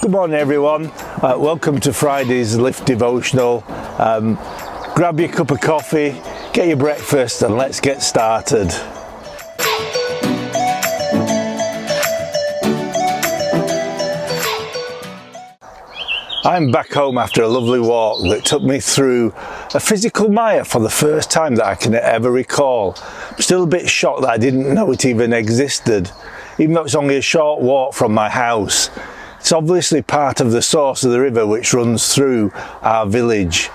Good morning everyone, welcome to Friday's Lift Devotional. Grab your cup of coffee, get your breakfast and let's get started. I'm back home after a lovely walk that took me through a physical mire for the first time that I can ever recall. I'm still a bit shocked that I didn't know it even existed, even though it's only a short walk from my house. It's obviously part of the source of the river which runs through our village.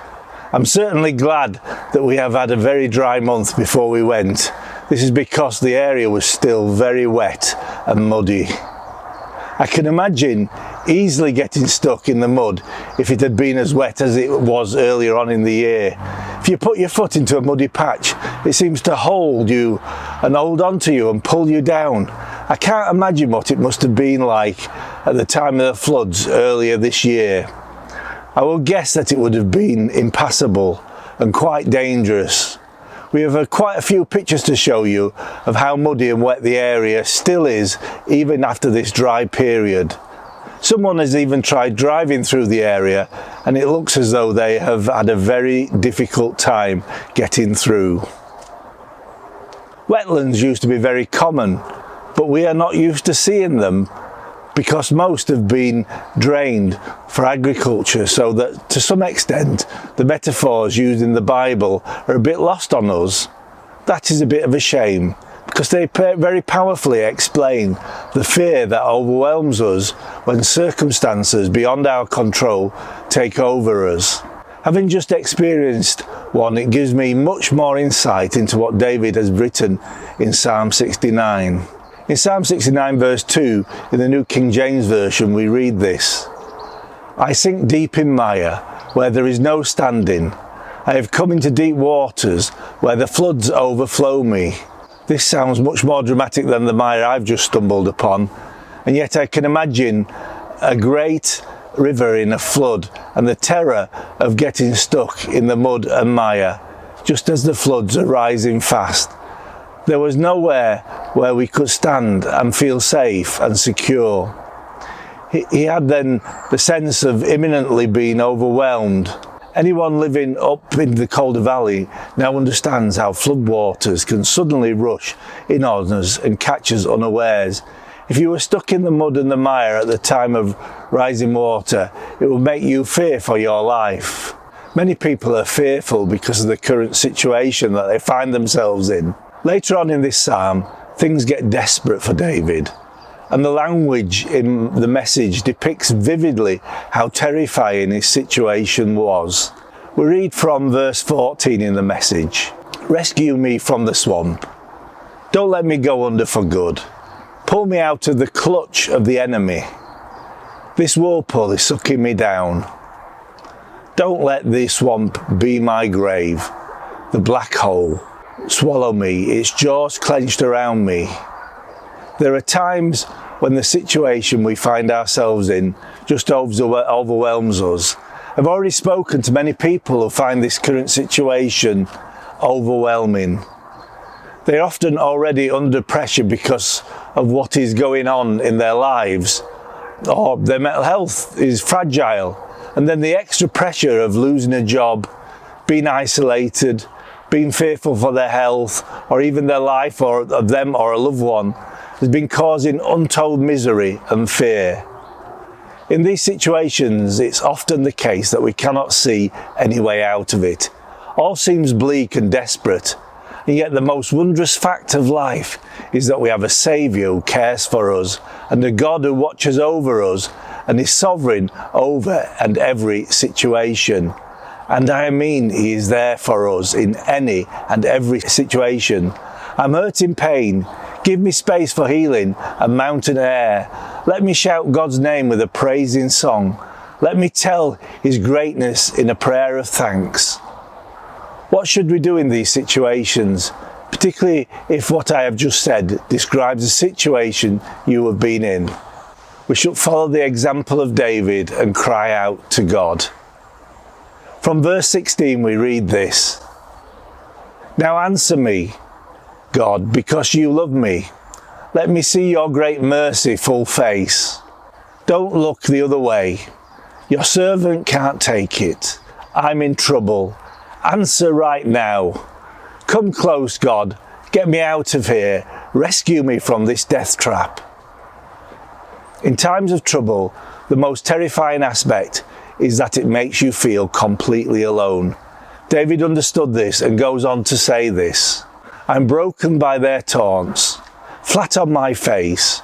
I'm certainly glad that we have had a very dry month before we went. This is because the area was still very wet and muddy. I can imagine easily getting stuck in the mud if it had been as wet as it was earlier on in the year. If you put your foot into a muddy patch, it seems to hold you and hold on to you and pull you down. I can't imagine what it must have been like at the time of the floods earlier this year. I will guess that it would have been impassable and quite dangerous. We have quite a few pictures to show you of how muddy and wet the area still is even after this dry period. Someone has even tried driving through the area and it looks as though they have had a very difficult time getting through. Wetlands used to be very common, but we are not used to seeing them because most have been drained for agriculture, so that to some extent the metaphors used in the Bible are a bit lost on us. That is a bit of a shame, because they very powerfully explain the fear that overwhelms us when circumstances beyond our control take over us. Having just experienced one, it gives me much more insight into what David has written in Psalm 69. In Psalm 69 verse 2, in the New King James Version, we read this: I sink deep in mire, where there is no standing. I have come into deep waters, where the floods overflow me. This sounds much more dramatic than the mire I've just stumbled upon, and yet I can imagine a great river in a flood and the terror of getting stuck in the mud and mire, just as the floods are rising fast. There was nowhere where we could stand and feel safe and secure. He had then the sense of imminently being overwhelmed. Anyone living up in the Calder Valley now understands how floodwaters can suddenly rush in on us and catch us unawares. If you were stuck in the mud and the mire at the time of rising water, it will make you fear for your life. Many people are fearful because of the current situation that they find themselves in. Later on in this psalm, things get desperate for David, and the language in the message depicts vividly how terrifying his situation was. We read from verse 14 in the message: Rescue me from the swamp. Don't let me go under for good. Pull me out of the clutch of the enemy. This whirlpool is sucking me down. Don't let the swamp be my grave, the black hole. Swallow me, its jaws clenched around me. There are times when the situation we find ourselves in just overwhelms us. I've already spoken to many people who find this current situation overwhelming. They're often already under pressure because of what is going on in their lives, or their mental health is fragile, and then the extra pressure of losing a job, being isolated, being fearful for their health or even their life or of them or a loved one has been causing untold misery and fear. In these situations, it's often the case that we cannot see any way out of it. All seems bleak and desperate, and yet the most wondrous fact of life is that we have a Saviour who cares for us and a God who watches over us and is sovereign over and every situation. And I mean, he is there for us in any and every situation. I'm hurt in pain. Give me space for healing and mountain air. Let me shout God's name with a praising song. Let me tell his greatness in a prayer of thanks. What should we do in these situations, particularly if what I have just said describes a situation you have been in? We should follow the example of David and cry out to God. From verse 16 we read this: Now answer me, God, because you love me. Let me see your great mercy full face. Don't look the other way. Your servant can't take it. I'm in trouble. Answer right now. Come close, God. Get me out of here. Rescue me from this death trap. In times of trouble, the most terrifying aspect is that it makes you feel completely alone. David understood this and goes on to say this. I'm broken by their taunts, flat on my face,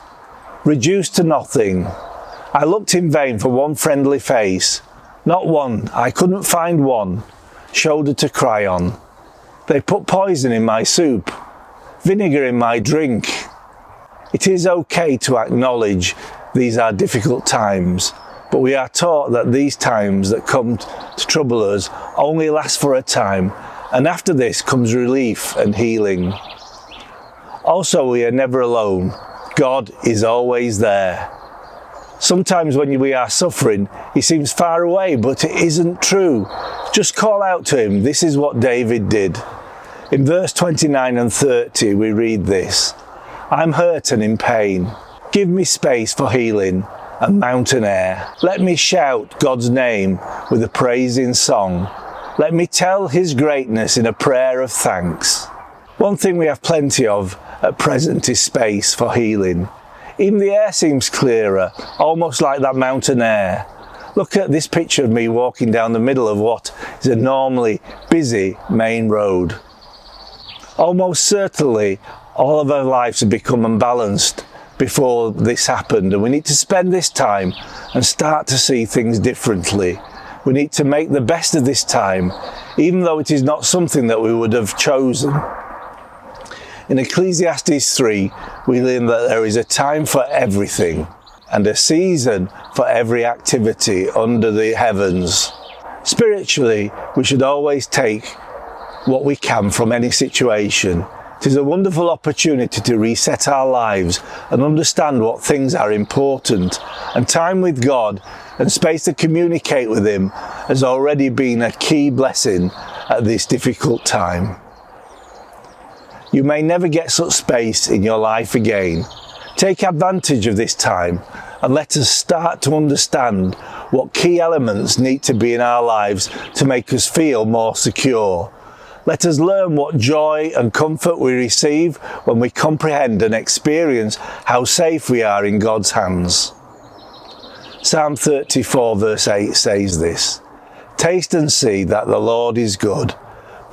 reduced to nothing. I looked in vain for one friendly face. Not one, I couldn't find one, shoulder to cry on. They put poison in my soup, vinegar in my drink. It is okay to acknowledge these are difficult times, but we are taught that these times that come to trouble us only last for a time, and after this comes relief and healing. Also, we are never alone. God is always there. Sometimes when we are suffering, he seems far away, but it isn't true. Just call out to him. This is what David did. In verse 29 and 30, we read this. I'm hurt and in pain. Give me space for healing and mountain air. Let me shout God's name with a praising song. Let me tell his greatness in a prayer of thanks. One thing we have plenty of at present is space for healing. Even the air seems clearer, almost like that mountain air. Look at this picture of me walking down the middle of what is a normally busy main road. Almost certainly, all of our lives have become unbalanced before this happened, and we need to spend this time and start to see things differently. We need to make the best of this time, even though it is not something that we would have chosen. In Ecclesiastes 3, we learn that there is a time for everything and a season for every activity under the heavens. Spiritually, we should always take what we can from any situation. It is a wonderful opportunity to reset our lives and understand what things are important, and time with God and space to communicate with him has already been a key blessing at this difficult time. You may never get such space in your life again. Take advantage of this time and let us start to understand what key elements need to be in our lives to make us feel more secure. Let us learn what joy and comfort we receive when we comprehend and experience how safe we are in God's hands. Psalm 34 verse 8 says this, Taste and see that the Lord is good.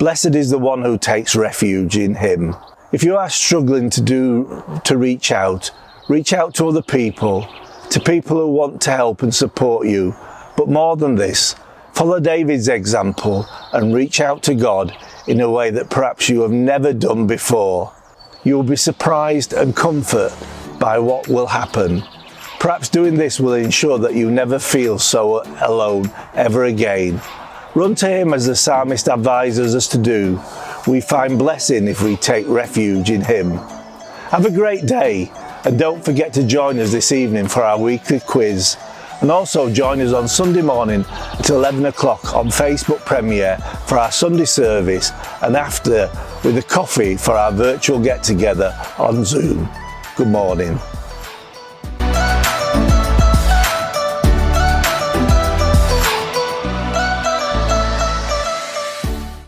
Blessed is the one who takes refuge in him. If you are struggling to reach out to other people, to people who want to help and support you. But more than this, follow David's example and reach out to God in a way that perhaps you have never done before. You will be surprised and comforted by what will happen. Perhaps doing this will ensure that you never feel so alone ever again. Run to him as the psalmist advises us to do. We find blessing if we take refuge in him. Have a great day, and don't forget to join us this evening for our weekly quiz. And also join us on Sunday morning at 11 o'clock on Facebook Premiere for our Sunday service, and after with a coffee for our virtual get-together on Zoom. Good morning.